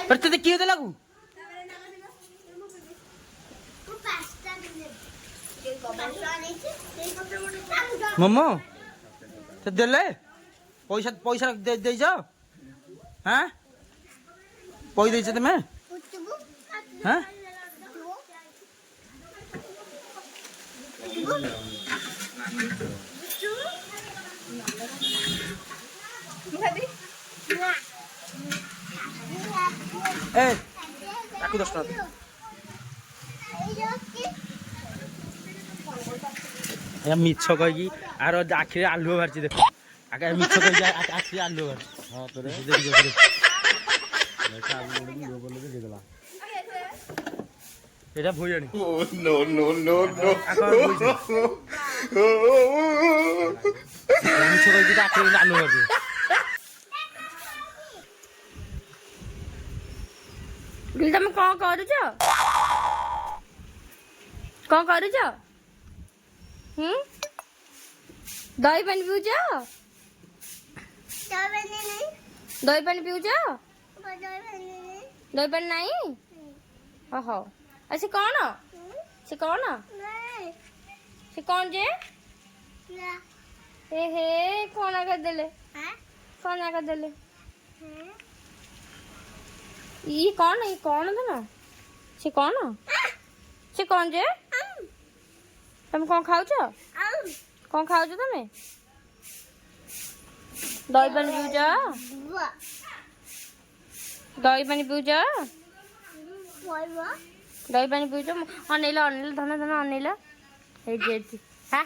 प्रत्येक किए देला को मम्मो तो देले पैसा पैसा दे जाओ हाँ पैसा दे तुम्हें हाँ ए ताकू 10 टका या मिछ कहि आरो आखिर आलू बारची देख आके मिछ कहि आखिर आलू बार हां तोरे देख देख देखा आलू मोड़ लो बोले दे देला एटा भोयानी नो नो नो नो मिछ कहि आखिर आलू बार दिल तुम कौन करुच कौन करुच दही पानी पीउच दही पानी पीउच दही पानी नहीं ओहो से कौन से कौन जे ए हे कौन आकर देले कौन आकर देले ये कौन था ना से कौन जे तुम कौन खाऊ कौन खाऊ तुम दही पानी पीउच दही पानी पीउच दही पानी पीउच अनेल अनेल धन धन अनेल हाँ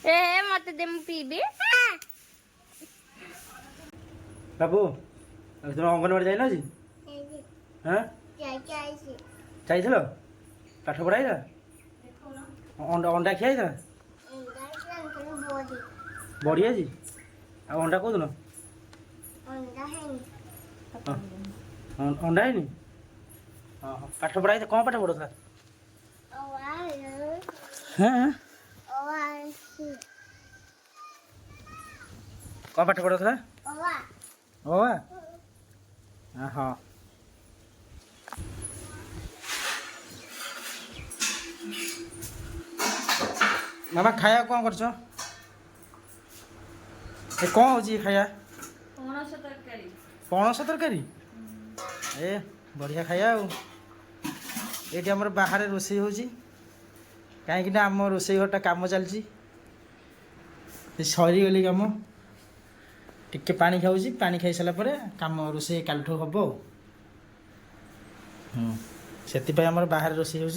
ए मत दे मु पीबी बाबू तुम अंगनवाड़ी जाइन आज हाँ जाइल पाठ पढ़ाई अंडा खियाई बड़ी आज अंडा कौ दिन अंडा है हाँ पाठ पढ़ाई कौन पाठ पढ़ो था हाँ कौन पाठ पढ़ो था हाँ मामा खाया कौन कर कौन हो खाया पणस तरकारी ए बढ़िया खाया ये बाहर रोसे हो कहीं आम रोसे घरटा कम चलती सरीगली कम टिके पानी खाऊँ पानी खाई सारा कम रोसे कालठू हम से बाहर रोसे हो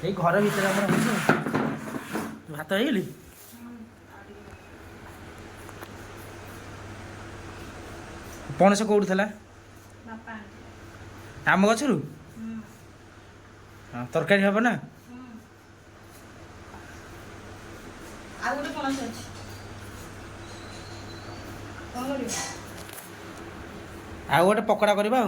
घर भीतर भात हो पणस कौट था आम गचरू हाँ तरकारी हम ना आ गोटे पकड़ा करवा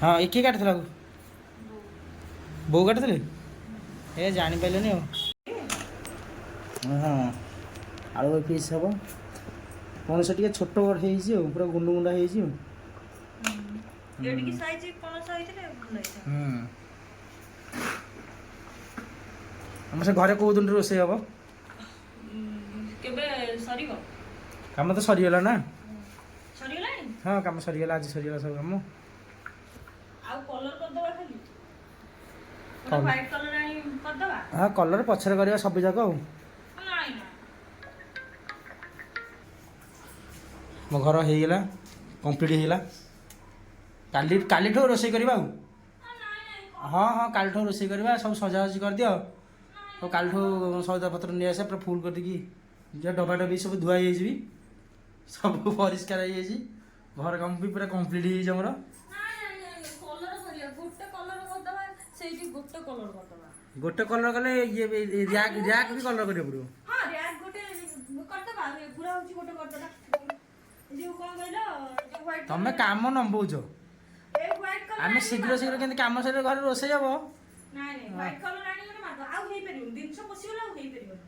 हाँ एक काट बो काट ए जानी पाइलनि हाँ आलू पीस हम पणस टे छोट बड़ पूरा गुंड गुंडा हम से घरे कौ दिन रोसे हम कम तो सरीगला ना हाँ कम सरीगला आज सरीगला सब कम हाँ कलर पछरे करवा सब जाक मो घर होगा कंप्लीट होगा काली रोसे करवा हाँ हाँ काली रोसे करवा सब सजावजी कर दियो तो काली सौदा पत्र नहीं आसे पूरा फुल कर दी डबा डबी सब धुआ सब परिष्कार घर काम भी पूरा कंप्लीट होमर गोटे कलर कले ये रैक भी कलर करियो पड़ो तमें काम नंबौच आम शीघ्र शीघ्र के कम सर घर रोसे हम ନାଇଁ ନାଇଁ ହ୍ୱାଇଟ୍ କଲର୍ ଆଣିଗଲେ ମାରିଦବ ଆଉ ହେଇପାରିବନି ଜିନିଷ ପଶିଗଲେ ଆଉ ହେଇପାରିବନି।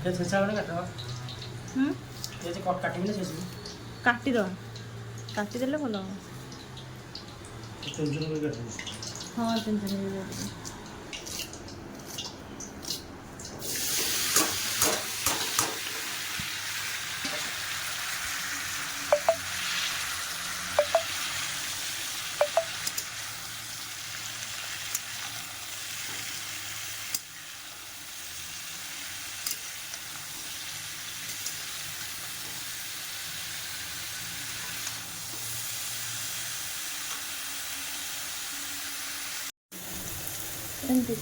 ये छेचा वाले काट रहा ये जो कट काटिबे ना छेची କାଟିଦବା କାଟିଦେଲେ ଭଲ ହବ। टेंशन में काट ହଁ ଟେନସନ୍ ହେଇଯାଉଛି। ଏମିତି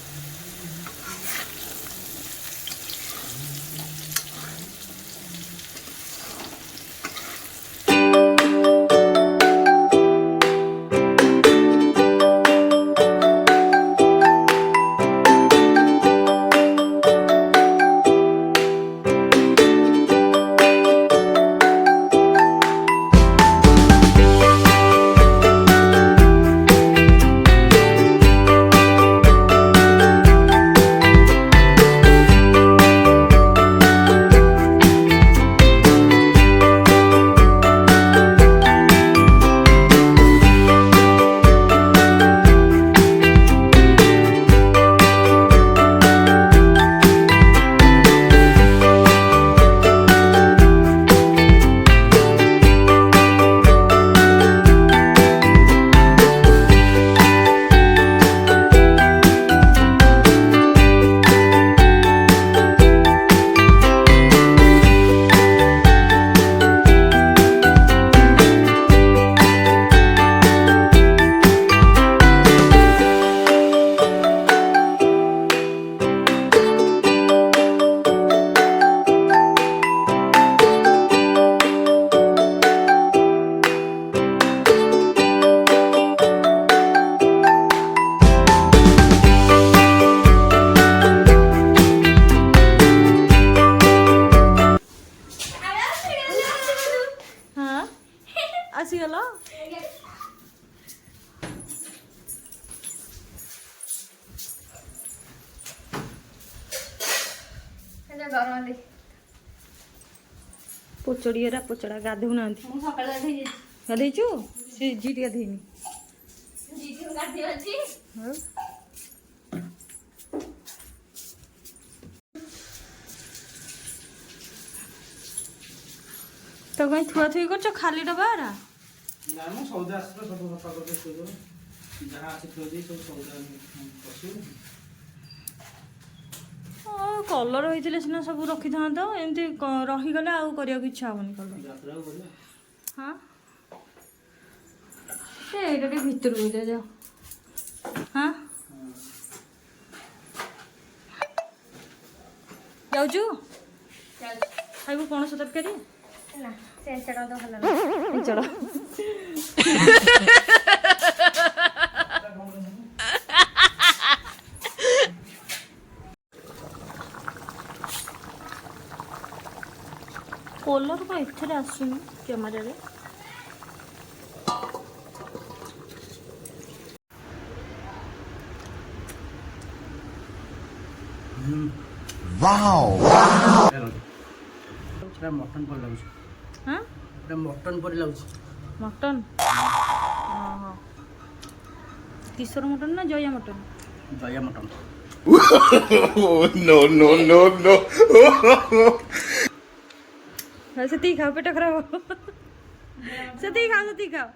ଆସିଗଲ ଗରମ ପୋଚଡି ଏରା ପୋଚଡା ଗାଧଉନାହାନ୍ତି। ମୁଁ ସକାଳେ ଗାଧେଇ ଗାଧେଇଛୁ ସେ ଝିଟି ଗାଧେଇନି। ଯାଇଛି ଗାଧେଇ ଅଛି ତ କାଇଁ ଥୁଆ ଥୁଇ କରୁଛ ଖାଲି ଡବା ଏରା? ନା ମୁଁ ସଉଦା ଆସିଲା ସବୁ ସଫା କରିକି ଥୋଇଦେବ ଯାହା ଅଛି ଥୋଇଦେଇ ସବୁ ସଉଦା ପଶିବ। କଲର ହେଇଥିଲେ ସିନା ସବୁ ରଖିଥାନ୍ତ ଏମିତି ରହିଗଲେ ଆଉ କରିବାକୁ ଇଚ୍ଛା ହବନି କଲର। ଯାତ୍ରାକୁ କରିବା ହଁ ସେ ଏଇଟା ଟିକେ ଭିତରକୁ ଯାଅ ହଁ ଯାଉଛୁ ଖାଇବୁ ପଣସ ତରକାରୀ ନା ସେ ସେଟା ତ ଭଲ ଚଳ କଲର କଣ ଏଥିରେ ଆସୁନି କ୍ୟାମେରାରେ। वाओ ସେଟା ମଟନ ପରି ଲାଗୁଛି। ହଁ ସେଟା ମଟନ ପରି ଲାଗୁଛି। ମଟନ ହଁ କିଶୋର ମଟନ ନା Jaya mutton? Jaya mutton. no, no, no, no. ସେତିକି ଖାଅ ପେଟ ଖରାପ ହବ ସେତିକି ଖାଅ।